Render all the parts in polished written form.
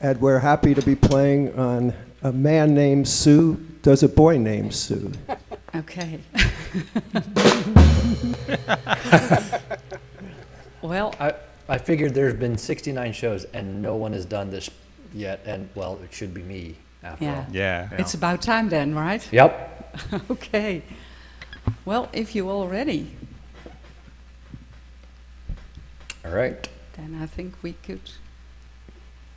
and we're happy to be playing on A Man Named Sue Does a Boy Named Sue. Okay. Well, I figured there's been 69 shows and no one has done this yet, and well, it should be me after yeah. all. Yeah. It's about time then, right? Yep. Okay. Well, if you're all ready, All right. then I think we could.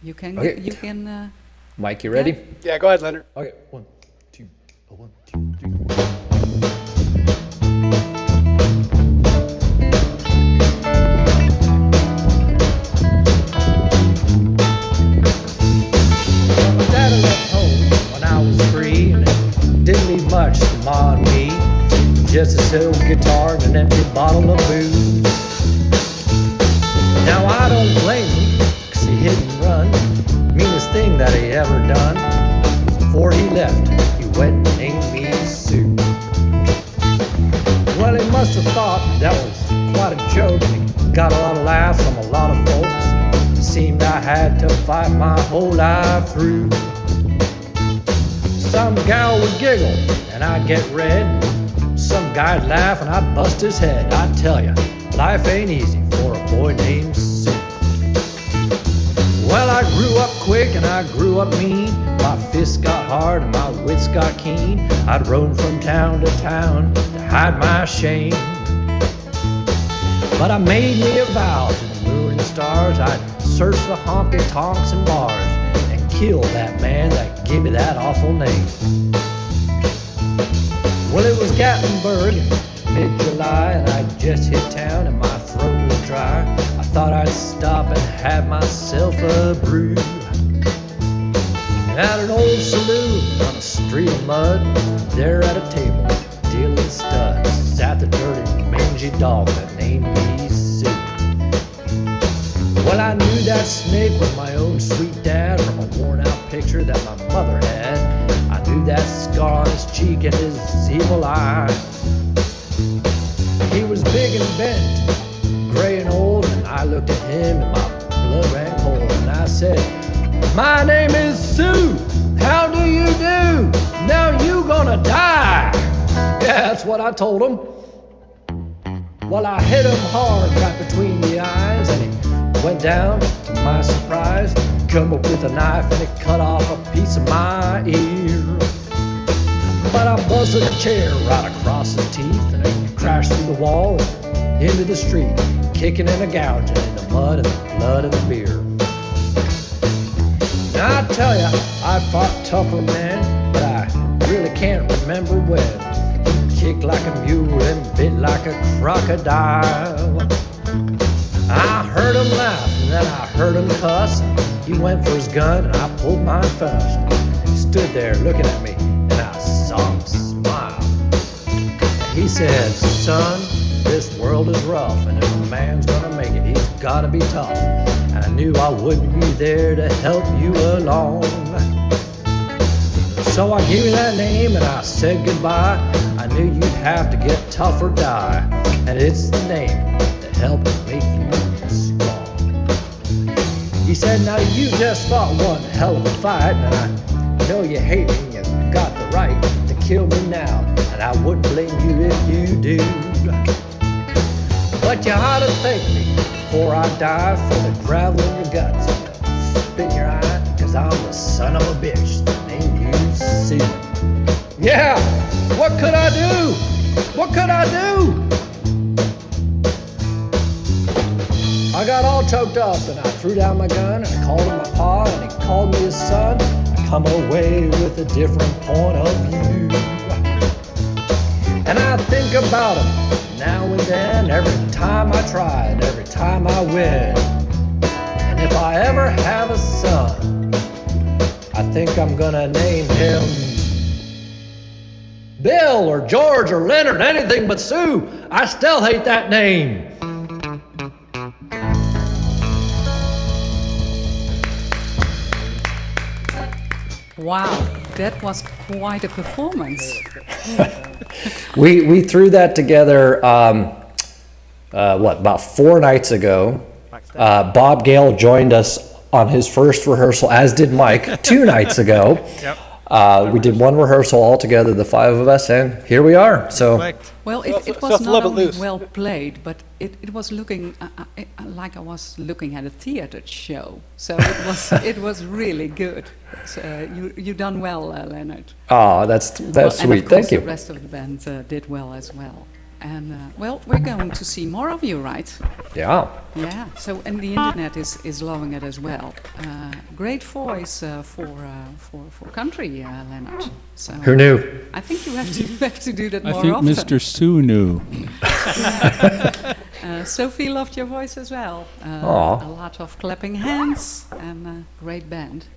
You can. Okay. You can. Mike, you ready? Yeah, go ahead, Leonard. Okay. 1, 2, 1, 2, 3. My daddy left home when I was 3, and it didn't leave much to Ma and me. Just a silver guitar and an empty bottle of booze. Now I don't blame him, 'cause he hit and run. Meanest thing that he ever done. Before he left, he went and named me Sue. Well, he must have thought that was quite a joke. He got a lot of laughs from a lot of folks. It seemed I had to fight my whole life through. Some gal would giggle and I'd get red. Some guy'd laugh and I'd bust his head. I tell ya, life ain't easy for a boy named Sue. Well, I grew up quick and I grew up mean. My fists got hard and my wits got keen. I'd roam from town to town to hide my shame. But I made me a vow to the moon and stars. I'd search the honky-tonks and bars and kill that man that gave me that awful name. Well, it was Gatlinburg in mid-July, and I just hit town and my throat was dry. I thought I'd stop and have myself a brew at an old saloon on a street of mud. There at a table, dealing studs, sat the dirty, mangy dog that named me Sue. Well, I knew that snake was my own sweet dad from a worn-out picture that my mother had. I knew that scar on his cheek and his evil eye. He was big and bent, gray and old, and I looked at him and my blood ran cold. And I said, "My name is Sue. How do you do? Now you gonna die." Yeah, that's what I told him. Well, I hit him hard right between the eyes, and he went down. To my surprise, come up with a knife and it cut off a piece of my ear. But I buzzed a chair right across his teeth, and it crashed through the wall and into the street, kicking and a gouging in the mud and the blood and the beer. Now I tell ya, I fought tougher men, but I really can't remember when. Kicked like a mule and bit like a crocodile. I heard him laugh and then I heard him cuss. He went for his gun and I pulled mine first. He stood there looking at me and I saw him smile. He said, "Son, this world is rough, and if a man's gonna make it, he's gotta be tough." And I knew I wouldn't be there to help you along. So I gave you that name and I said goodbye. I knew you'd have to get tough or die, and it's the name that helped make you strong. He said, "Now you just fought one hell of a fight, and I know you hate me and you got the right to kill me now, and I wouldn't blame you if you do. But you ought to thank me before I die for the gravel in your guts and the spit in your eye, 'cause I'm the son of a bitch that named you Sue." Yeah, what could I do? What could I do? I got all choked up and I threw down my gun and I called him my pa and he called me his son. I come away with a different point of view. And I think about him now and then, every time I try and every time I win. And if I ever have a son, I think I'm gonna name him Bill or George or Leonard, anything but Sue. I still hate that name. wow, that was quite a performance. We threw that together, about 4 nights ago. Bob Gale joined us on his first rehearsal, as did Mike 2 nights ago. Yep. We did one rehearsal all together, the 5 of us, and here we are. So Clicked. Well, So it have was to not let it only loose. well played, but it was looking like I was looking at a theater show. So it was really good. So, you done well, Leonard. that's And of sweet. course Thank the you. rest of the band did well as well. And well, we're going to see more of you, right? Yeah. Yeah. So and the internet is loving it as well. Great voice for country, Leonard. So Who knew? I think you have to do that I more think often. Mr. Sue knew. Sophie loved your voice as well. Aw. A lot of clapping hands and great band.